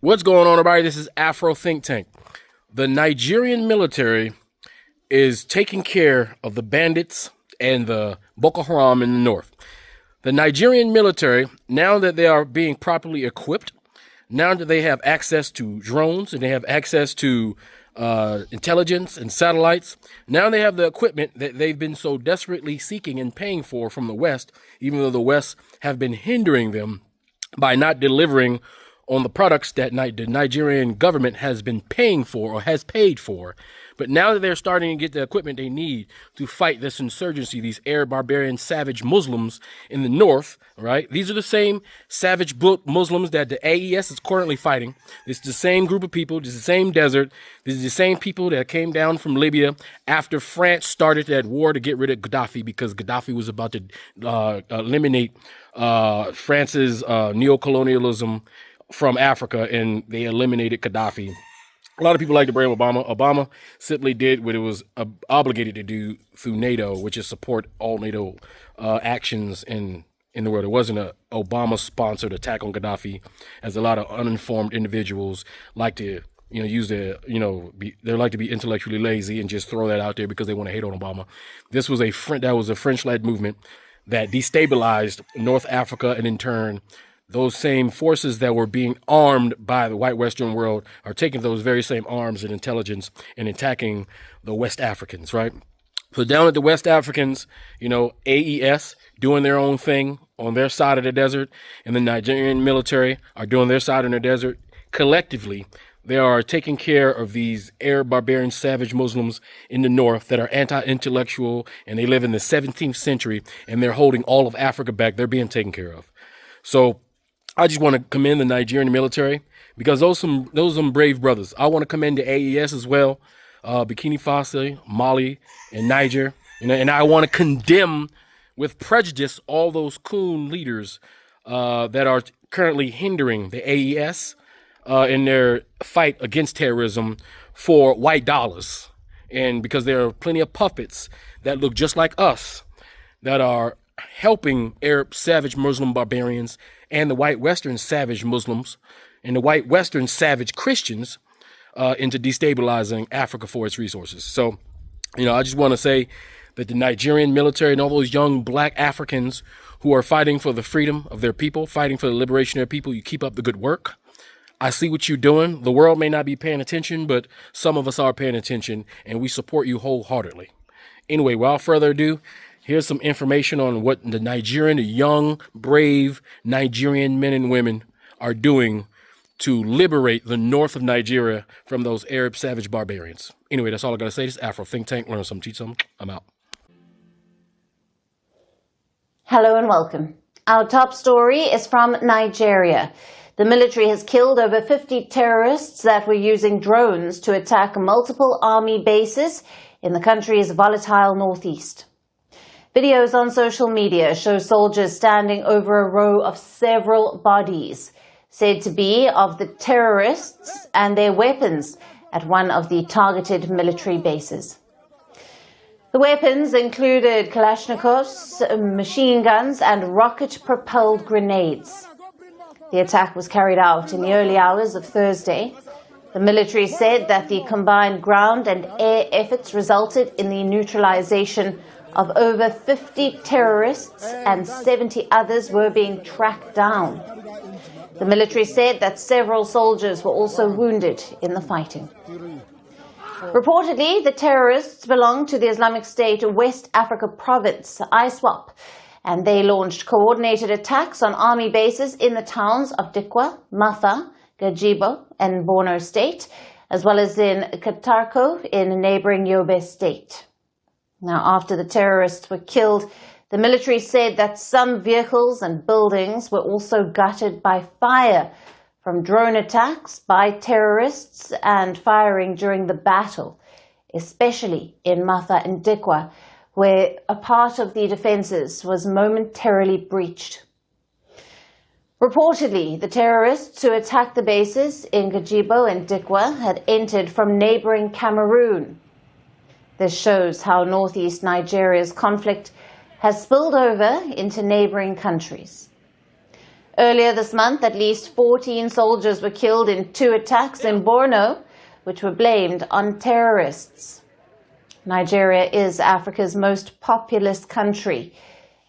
What's going on, everybody? This is Afro Think Tank. The Nigerian military is taking care of the bandits and the Boko Haram in the north. The Nigerian military, now that they are being properly equipped, now that they have access to drones and they have access to intelligence and satellites, now they have the equipment that they've been so desperately seeking and paying for from the West, even though the West have been hindering them by not delivering on the products that the Nigerian government has been paying for or has paid for. But now that they're starting to get the equipment they need to fight this insurgency, these Arab barbarian savage Muslims in the north, right? These are the same savage Muslims that the AES is currently fighting. It's the same group of people. It's the same desert. This is the same people that came down from Libya after France started that war to get rid of Gaddafi, because Gaddafi was about to eliminate France's neocolonialism from Africa, and they eliminated Gaddafi. A lot of people like to blame Obama. Obama simply did what it was obligated to do through NATO, which is support all NATO actions in the world. It wasn't an Obama-sponsored attack on Gaddafi, as a lot of uninformed individuals like to, use they like to be intellectually lazy and just throw that out there because they want to hate on Obama. This was a French-led movement that destabilized North Africa, and in turn, those same forces that were being armed by the white Western world are taking those very same arms and intelligence and attacking the West Africans, right? So down at the West Africans, AES doing their own thing on their side of the desert, and the Nigerian military are doing their side in the desert. Collectively, they are taking care of these Arab barbarian savage Muslims in the north that are anti-intellectual, and they live in the 17th century, and they're holding all of Africa back. They're being taken care of. So I just want to commend the Nigerian military, because those some brave brothers. I want to commend the AES as well, Burkina Faso, Mali, and Niger. And I want to condemn with prejudice all those coon leaders that are currently hindering the AES in their fight against terrorism for white dollars. And because there are plenty of puppets that look just like us that are helping Arab savage Muslim barbarians and the white Western savage Muslims and the white Western savage Christians into destabilizing Africa for its resources. So, I just want to say that the Nigerian military and all those young black Africans who are fighting for the freedom of their people, fighting for the liberation of their people, you keep up the good work. I see what you're doing. The world may not be paying attention, but some of us are paying attention, and we support you wholeheartedly. Anyway, without further ado, here's some information on what the young, brave Nigerian men and women are doing to liberate the north of Nigeria from those Arab savage barbarians. Anyway, that's all I got to say. This is Afro Think Tank. Learn something, teach something. I'm out. Hello and welcome. Our top story is from Nigeria. The military has killed over 50 terrorists that were using drones to attack multiple army bases in the country's volatile northeast. Videos on social media show soldiers standing over a row of several bodies, said to be of the terrorists, and their weapons at one of the targeted military bases. The weapons included Kalashnikovs, machine guns, and rocket-propelled grenades. The attack was carried out in the early hours of Thursday. The military said that the combined ground and air efforts resulted in the neutralization of over 50 terrorists, and 70 others were being tracked down. The military said that several soldiers were also wounded in the fighting. Reportedly, the terrorists belong to the Islamic State West Africa Province, ISWAP, and they launched coordinated attacks on army bases in the towns of Dikwa, Matha, Gajibo, and Borno State, as well as in Katarko in neighboring Yobe State. Now, after the terrorists were killed, the military said that some vehicles and buildings were also gutted by fire from drone attacks by terrorists and firing during the battle, especially in Matha and Dikwa, where a part of the defenses was momentarily breached. Reportedly, the terrorists who attacked the bases in Gajibo and Dikwa had entered from neighboring Cameroon. This shows how northeast Nigeria's conflict has spilled over into neighboring countries. Earlier this month, at least 14 soldiers were killed in 2 attacks in Borno, which were blamed on terrorists. Nigeria is Africa's most populous country.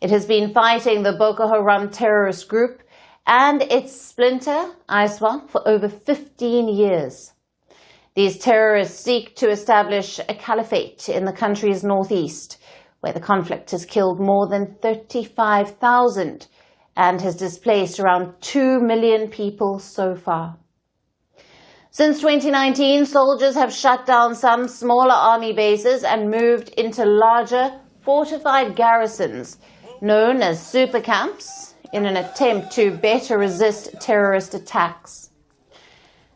It has been fighting the Boko Haram terrorist group and its splinter, ISWAP, for over 15 years. These terrorists seek to establish a caliphate in the country's northeast, where the conflict has killed more than 35,000 and has displaced around 2 million people so far. Since 2019, soldiers have shut down some smaller army bases and moved into larger fortified garrisons known as super camps in an attempt to better resist terrorist attacks.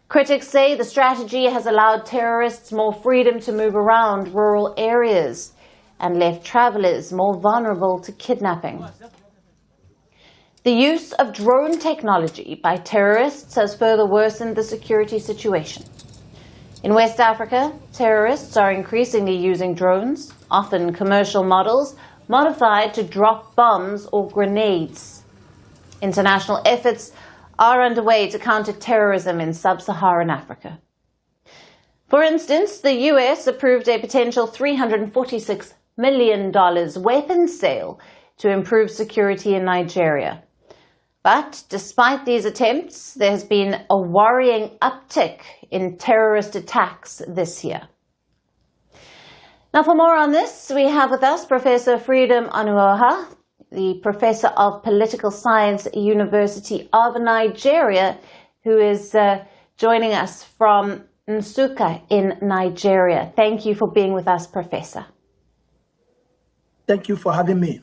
Critics say the strategy has allowed terrorists more freedom to move around rural areas and left travelers more vulnerable to kidnapping. The use of drone technology by terrorists has further worsened the security situation. In West Africa, terrorists are increasingly using drones, often commercial models, modified to drop bombs or grenades. International efforts are underway to counter terrorism in sub-Saharan Africa. For instance, the US approved a potential $346 million weapons sale to improve security in Nigeria. But despite these attempts, there has been a worrying uptick in terrorist attacks this year. Now, for more on this, we have with us Professor Freedom Onuoha, the Professor of Political Science, University of Nigeria, who is joining us from Nsukka in Nigeria. Thank you for being with us, Professor. Thank you for having me.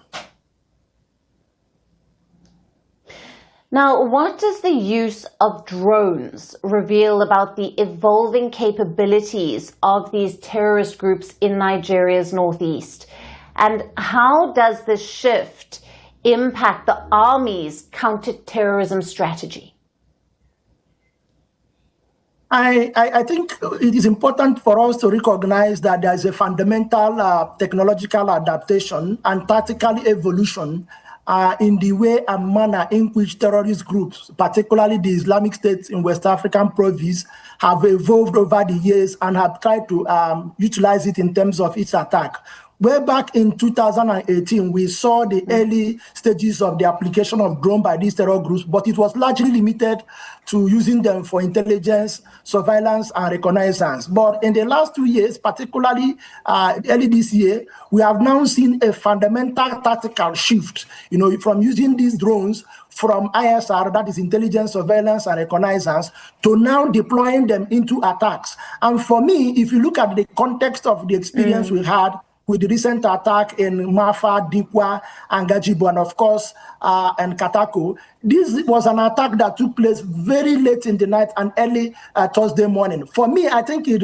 Now, what does the use of drones reveal about the evolving capabilities of these terrorist groups in Nigeria's northeast? And how does this shift impact the army's counter-terrorism strategy? I think it is important for us to recognize that there is a fundamental technological adaptation and tactical evolution in the way and manner in which terrorist groups, particularly the Islamic State in West African province, have evolved over the years and have tried to utilize it in terms of its attack. Way back in 2018, we saw the early stages of the application of drone by these terror groups, but it was largely limited to using them for intelligence, surveillance, and reconnaissance. But in the last 2 years, particularly early this year, we have now seen a fundamental tactical shift, from using these drones from ISR, that is intelligence, surveillance, and reconnaissance, to now deploying them into attacks. And for me, if you look at the context of the experience we had with the recent attack in Mafa, Dikwa, and Gajibo, and of course, and Katako. This was an attack that took place very late in the night and early Thursday morning. For me, I think it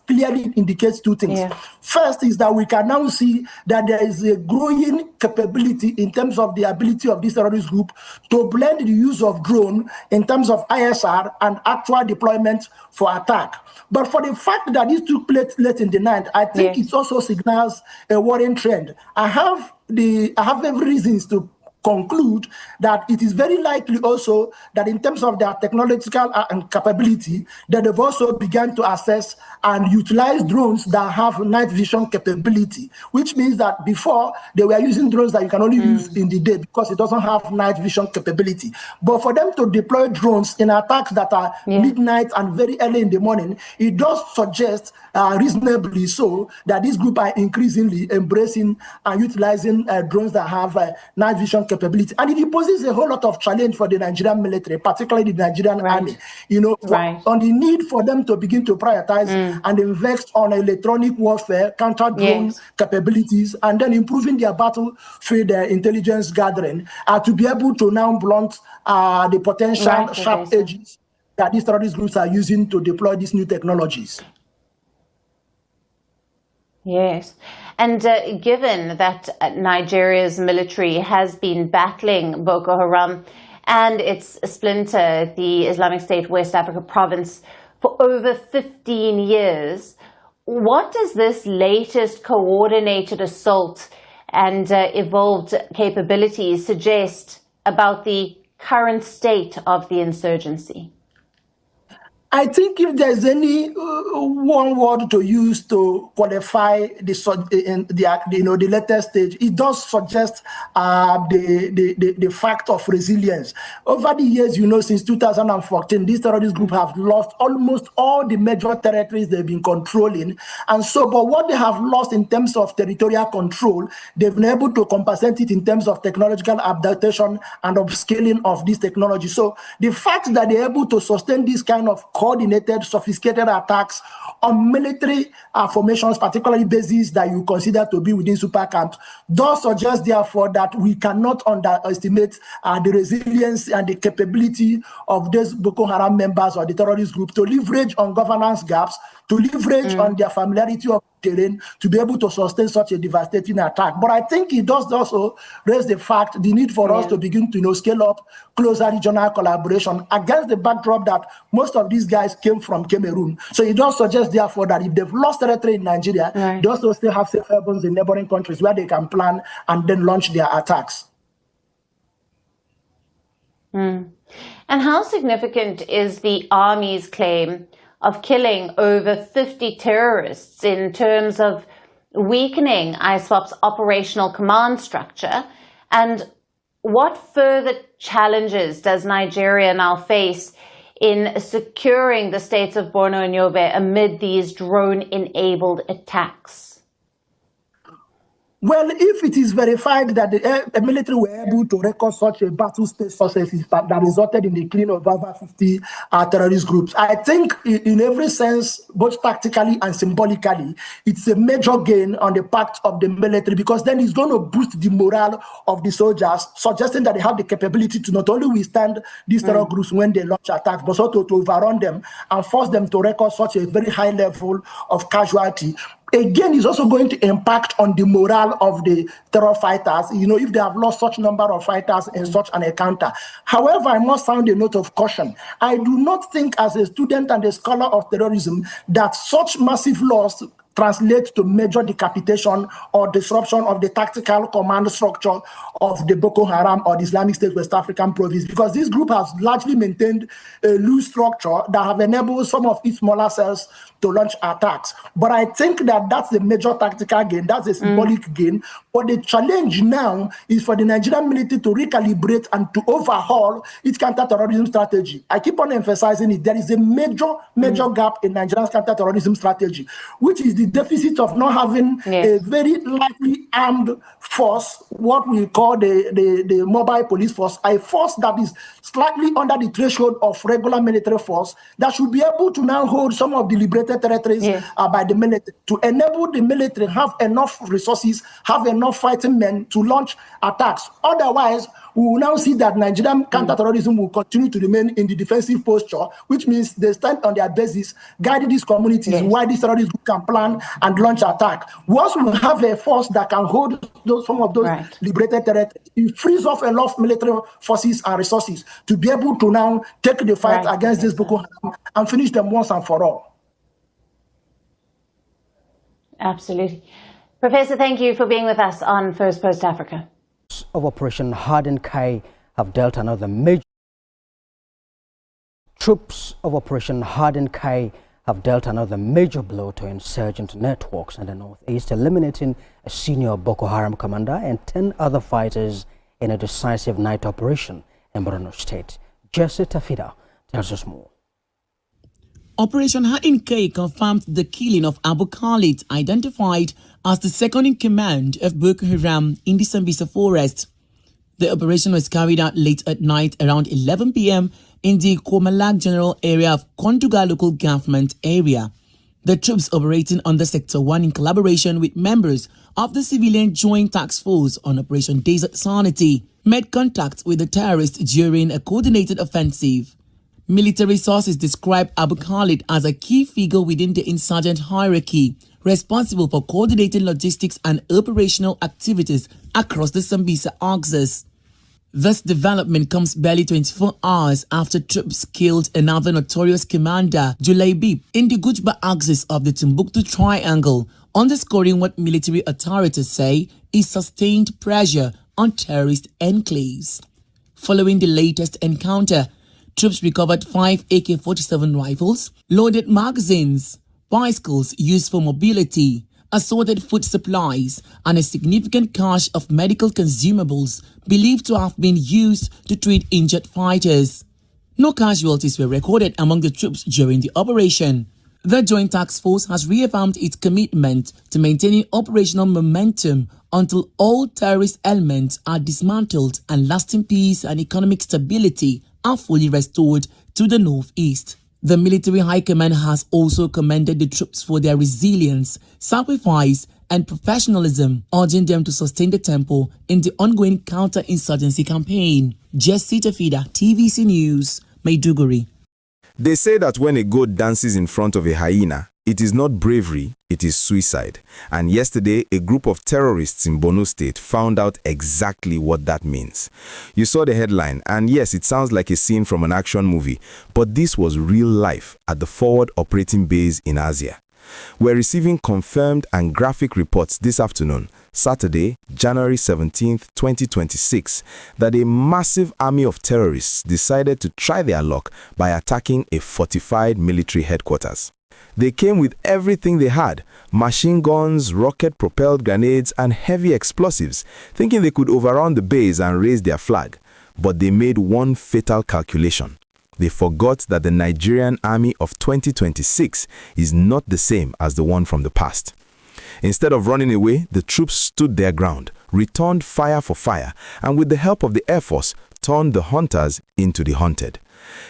clearly indicates two things. Yeah. First is that we can now see that there is a growing capability in terms of the ability of this terrorist group to blend the use of drone in terms of ISR and actual deployment for attack. But for the fact that this took place late in the night, I think it also signals a worrying trend. I have every reasons to conclude that it is very likely also that in terms of their technological capability, that they've also begun to assess and utilize drones that have night vision capability, which means that before they were using drones that you can only use in the day because it doesn't have night vision capability. But for them to deploy drones in attacks that are midnight and very early in the morning, it does suggest reasonably so that this group are increasingly embracing and utilizing drones that have night vision capability. And it poses a whole lot of challenge for the Nigerian military, particularly the Nigerian army, on the need for them to begin to prioritize and invest on electronic warfare, counter-drone capabilities, and then improving their battlefield intelligence gathering to be able to now blunt the potential sharp edges that these terrorist groups are using to deploy these new technologies. Yes. And given that Nigeria's military has been battling Boko Haram and its splinter, the Islamic State West Africa province, for over 15 years, what does this latest coordinated assault and evolved capabilities suggest about the current state of the insurgency? I think if there's any one word to use to qualify the latest stage, it does suggest the fact of resilience. Over the years, since 2014, this terrorist group have lost almost all the major territories they've been controlling, and so, but what they have lost in terms of territorial control, they've been able to compensate it in terms of technological adaptation and upscaling of this technology. So the fact that they're able to sustain this kind of coordinated, sophisticated attacks on military formations, particularly bases that you consider to be within super camps, does suggest, therefore, that we cannot underestimate the resilience and the capability of these Boko Haram members or the terrorist group to leverage on governance gaps, to leverage on their familiarity of terrain to be able to sustain such a devastating attack. But I think it does also raise the need for us to begin to scale up closer regional collaboration against the backdrop that most of these guys came from Cameroon. So it does suggest, therefore, that if they've lost territory in Nigeria, they also still have safe havens in neighboring countries where they can plan and then launch their attacks. And how significant is the army's claim of killing over 50 terrorists in terms of weakening ISWAP's operational command structure? And what further challenges does Nigeria now face in securing the states of Borno and Yobe amid these drone-enabled attacks? Well, if it is verified that the military were able to record such a battle stage successes that resulted in the killing of over 50 terrorist groups, I think in every sense, both tactically and symbolically, it's a major gain on the part of the military, because then it's going to boost the morale of the soldiers, suggesting that they have the capability to not only withstand these terror groups when they launch attacks, but also to overrun them and force them to record such a very high level of casualty. Again, it's also going to impact on the morale of the terror fighters, if they have lost such number of fighters in such an encounter. However, I must sound a note of caution. I do not think, as a student and a scholar of terrorism, that such massive loss translates to major decapitation or disruption of the tactical command structure of the Boko Haram or the Islamic State West African province, because this group has largely maintained a loose structure that have enabled some of its smaller cells to launch attacks. But I think that that's a major tactical gain, that's a symbolic gain. But the challenge now is for the Nigerian military to recalibrate and to overhaul its counter-terrorism strategy. I keep on emphasizing it. There is a major gap in Nigeria's counter-terrorism strategy, which is the deficit of not having a very lightly armed force, what we call the mobile police force, a force that is slightly under the threshold of regular military force, that should be able to now hold some of the liberated territories by the military, to enable the military have enough resources, have enough fighting men to launch attacks. Otherwise, we will now see that Nigerian counter-terrorism will continue to remain in the defensive posture, which means they stand on their basis, guiding these communities while these terrorists can plan and launch attack. Once we have a force that can hold some of those liberated territories, it frees off enough military forces and resources to be able to now take the fight against this Boko Haram and finish them once and for all. Absolutely. Professor, thank you for being with us on First Post Africa. Of Operation Hardened Kai have dealt another major. Troops of Operation Hardened Kai have dealt another major blow to insurgent networks in the northeast, eliminating a senior Boko Haram commander and 10 other fighters in a decisive night operation in Borno State. Jesse Tafida tells us more. Operation Hardened Kai confirmed the killing of Abu Khalid, identified as the second in command of Boko Haram in the Sambisa forest. The operation was carried out late at night around 11 p.m. in the Komalak General Area of Konduga Local Government Area. The troops operating under Sector 1 in collaboration with members of the Civilian Joint Task Force on Operation Desert Sanity made contact with the terrorists during a coordinated offensive. Military sources describe Abu Khalid as a key figure within the insurgent hierarchy, responsible for coordinating logistics and operational activities across the Sambisa axis. This development comes barely 24 hours after troops killed another notorious commander, Julaibi, in the Gujba axis of the Timbuktu Triangle, underscoring what military authorities say is sustained pressure on terrorist enclaves. Following the latest encounter, troops recovered 5 AK-47 rifles, loaded magazines, bicycles used for mobility, assorted food supplies, and a significant cache of medical consumables believed to have been used to treat injured fighters. No casualties were recorded among the troops during the operation. The Joint Task Force has reaffirmed its commitment to maintaining operational momentum until all terrorist elements are dismantled and lasting peace and economic stability are fully restored to the northeast. The military high command has also commended the troops for their resilience, sacrifice, and professionalism, urging them to sustain the tempo in the ongoing counter-insurgency campaign. Jesse Tafida, TVC News, Maiduguri. They say that when a goat dances in front of a hyena, it is not bravery, it is suicide. And yesterday, a group of terrorists in Borno State found out exactly what that means. You saw the headline, and yes, it sounds like a scene from an action movie, but this was real life at the forward operating base in Asia. We're receiving confirmed and graphic reports this afternoon, Saturday, January 17th, 2026, that a massive army of terrorists decided to try their luck by attacking a fortified military headquarters. They came with everything they had: machine guns, rocket-propelled grenades, and heavy explosives, thinking they could overrun the base and raise their flag. But they made one fatal calculation. They forgot that the Nigerian army of 2026 is not the same as the one from the past. Instead of running away, the troops stood their ground, returned fire for fire, and with the help of the Air Force, turned the hunters into the hunted.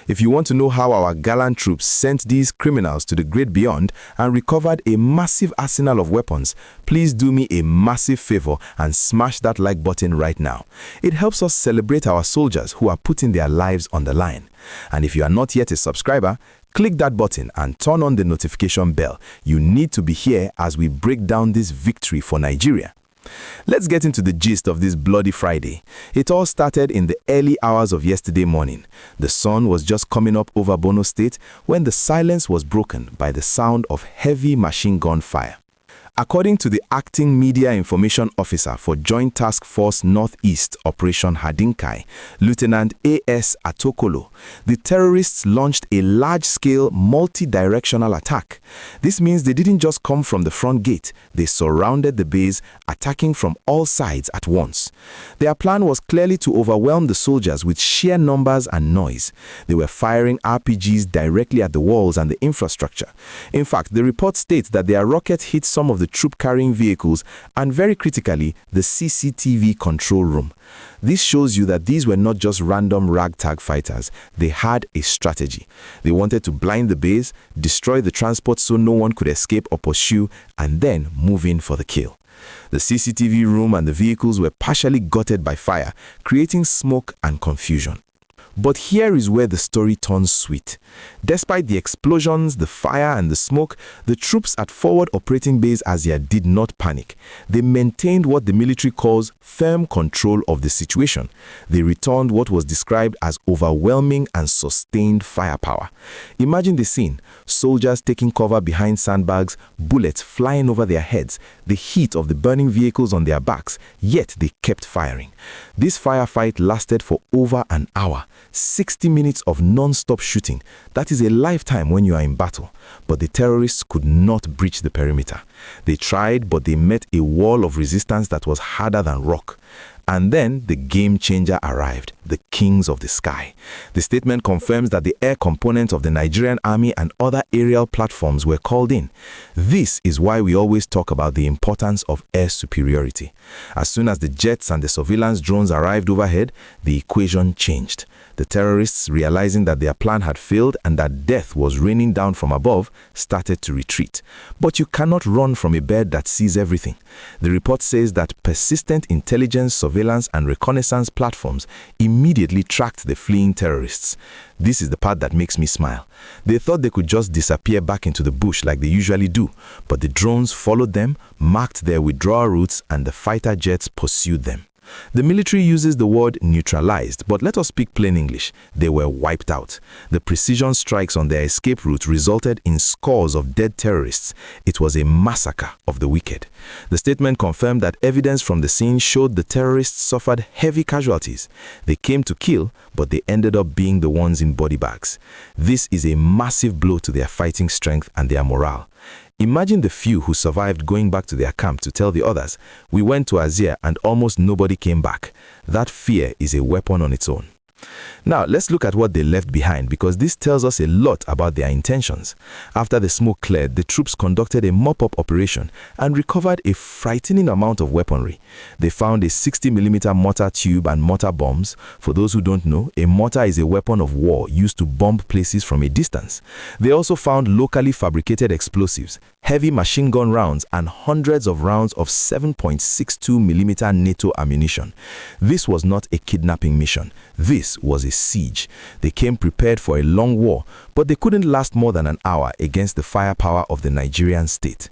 If you want to know how our gallant troops sent these criminals to the great beyond and recovered a massive arsenal of weapons, please do me a massive favor and smash that like button right now. It helps us celebrate our soldiers who are putting their lives on the line. And if you are not yet a subscriber, click that button and turn on the notification bell. You need to be here as we break down this victory for Nigeria. Let's get into the gist of this bloody Friday. It all started in the early hours of yesterday morning. The sun was just coming up over Borno State when the silence was broken by the sound of heavy machine gun fire. According to the acting media information officer for Joint Task Force Northeast Operation Hadinkai, Lieutenant A.S. Atokolo, the terrorists launched a large-scale, multi-directional attack. This means they didn't just come from the front gate, they surrounded the base, attacking from all sides at once. Their plan was clearly to overwhelm the soldiers with sheer numbers and noise. They were firing RPGs directly at the walls and the infrastructure. In fact, the report states that their rockets hit some of the troop-carrying vehicles and, very critically, the CCTV control room. This shows you that these were not just random ragtag fighters. They had a strategy. They wanted to blind the base, destroy the transport so no one could escape or pursue, and then move in for the kill. The CCTV room and the vehicles were partially gutted by fire, creating smoke and confusion. But here is where the story turns sweet. Despite the explosions, the fire, and the smoke, the troops at Forward Operating Base Asia did not panic. They maintained what the military calls firm control of the situation. They returned what was described as overwhelming and sustained firepower. Imagine the scene: soldiers taking cover behind sandbags, bullets flying over their heads, the heat of the burning vehicles on their backs, yet they kept firing. This firefight lasted for over an hour. 60 minutes of non-stop shooting. That is a lifetime when you are in battle. But the terrorists could not breach the perimeter. They tried, but they met a wall of resistance that was harder than rock. And then the game changer arrived, the kings of the sky. The statement confirms that the air component of the Nigerian army and other aerial platforms were called in. This is why we always talk about the importance of air superiority. As soon as the jets and the surveillance drones arrived overhead, the equation changed. The terrorists, realizing that their plan had failed and that death was raining down from above, started to retreat. But you cannot run from a bird that sees everything. The report says that persistent intelligence, surveillance, and reconnaissance platforms immediately tracked the fleeing terrorists. This is the part that makes me smile. They thought they could just disappear back into the bush like they usually do, but the drones followed them, marked their withdrawal routes, and the fighter jets pursued them. The military uses the word neutralized, but let us speak plain English. They were wiped out. The precision strikes on their escape route resulted in scores of dead terrorists. It was a massacre of the wicked. The statement confirmed that evidence from the scene showed the terrorists suffered heavy casualties. They came to kill, but they ended up being the ones in body bags. This is a massive blow to their fighting strength and their morale. Imagine the few who survived going back to their camp to tell the others, "We went to Azir and almost nobody came back." That fear is a weapon on its own. Now, let's look at what they left behind, because this tells us a lot about their intentions. After the smoke cleared, the troops conducted a mop-up operation and recovered a frightening amount of weaponry. They found a 60mm mortar tube and mortar bombs. For those who don't know, a mortar is a weapon of war used to bomb places from a distance. They also found locally fabricated explosives, heavy machine gun rounds, and hundreds of rounds of 7.62mm NATO ammunition. This was not a kidnapping mission. This was a siege. They came prepared for a long war, but they couldn't last more than an hour against the firepower of the Nigerian state.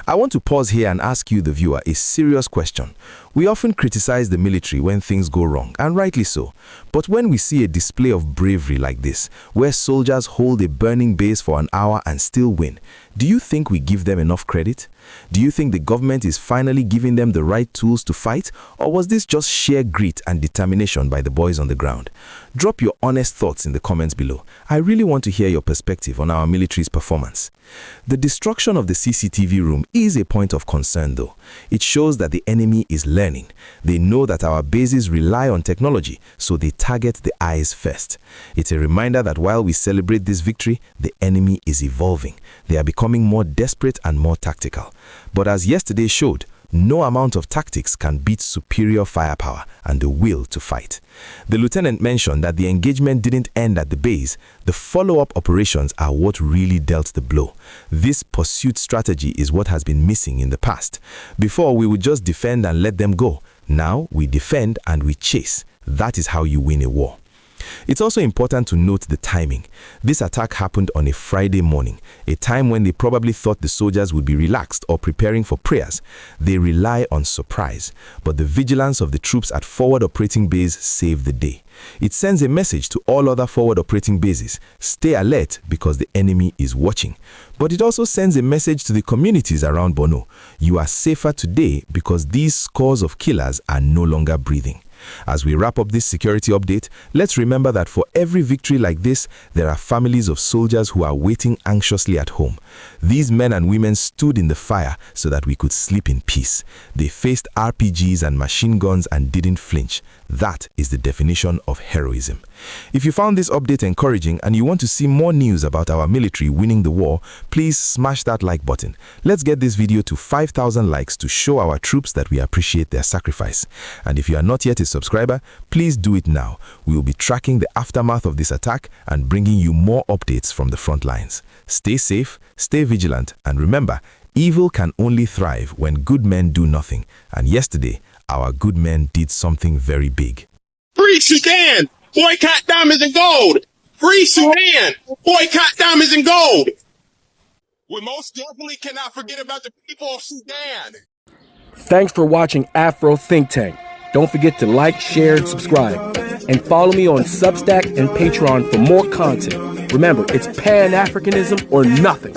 I want to pause here and ask you, the viewer, a serious question. We often criticize the military when things go wrong, and rightly so. But when we see a display of bravery like this, where soldiers hold a burning base for an hour and still win, do you think we give them enough credit? Do you think the government is finally giving them the right tools to fight, or was this just sheer grit and determination by the boys on the ground? Drop your honest thoughts in the comments below. I really want to hear your perspective on our military's performance. The destruction of the CCTV room is a point of concern though. It shows that the enemy is learning. They know that our bases rely on technology, so they target the eyes first. It's a reminder that while we celebrate this victory, the enemy is evolving. They are becoming more desperate and more tactical. But as yesterday showed, no amount of tactics can beat superior firepower and the will to fight. The lieutenant mentioned that the engagement didn't end at the base. The follow-up operations are what really dealt the blow. This pursuit strategy is what has been missing in the past. Before, we would just defend and let them go. Now, we defend and we chase. That is how you win a war. It's also important to note the timing. This attack happened on a Friday morning, a time when they probably thought the soldiers would be relaxed or preparing for prayers. They rely on surprise, but the vigilance of the troops at forward operating base saved the day. It sends a message to all other forward operating bases: stay alert because the enemy is watching. But it also sends a message to the communities around Borno: you are safer today because these scores of killers are no longer breathing. As we wrap up this security update, let's remember that for every victory like this, there are families of soldiers who are waiting anxiously at home. These men and women stood in the fire so that we could sleep in peace. They faced RPGs and machine guns and didn't flinch. That is the definition of heroism. If you found this update encouraging and you want to see more news about our military winning the war, please smash that like button. Let's get this video to 5,000 likes to show our troops that we appreciate their sacrifice. And if you are not yet a subscriber, please do it now. We will be tracking the aftermath of this attack and bringing you more updates from the front lines. Stay safe, stay vigilant, and remember, evil can only thrive when good men do nothing. And yesterday, our good men did something very big. Free Sudan! Boycott diamonds and gold! Free Sudan! Boycott diamonds and gold! We most definitely cannot forget about the people of Sudan! Thanks for watching Afro Think Tank. Don't forget to like, share, and subscribe. And follow me on Substack and Patreon for more content. Remember, it's Pan-Africanism or nothing.